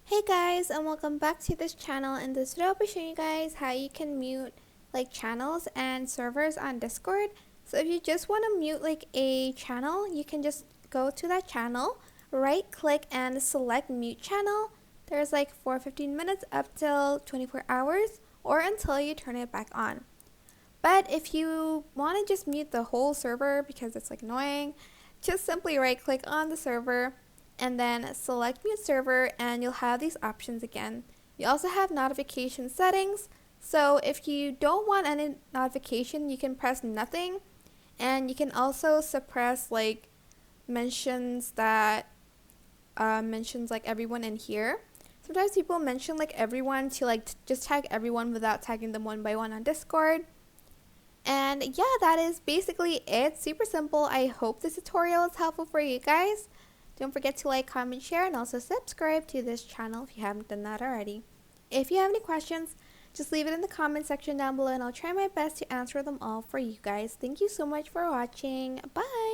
Hey guys, and welcome back to this channel. In this video I'll be showing you guys how you can mute channels and servers on Discord. So if you just want to mute a channel, you can just go to that channel, right click and select mute channel. There's for 15 minutes up till 24 hours or until you turn it back on. But if you want to just mute the whole server because it's annoying, just simply right click on the server and then select mute server and you'll have these options again. You also have notification settings, so if you don't want any notification you can press nothing, and you can also suppress mentions that mentions everyone in here. Sometimes people mention everyone to just tag everyone without tagging them one by one on Discord. And yeah, that is basically it. Super simple. I hope this tutorial is helpful for you guys. Don't forget to like, comment, share, and also subscribe to this channel if you haven't done that already. If you have any questions, just leave it in the comment section down below and I'll try my best to answer them all for you guys. Thank you so much for watching. Bye!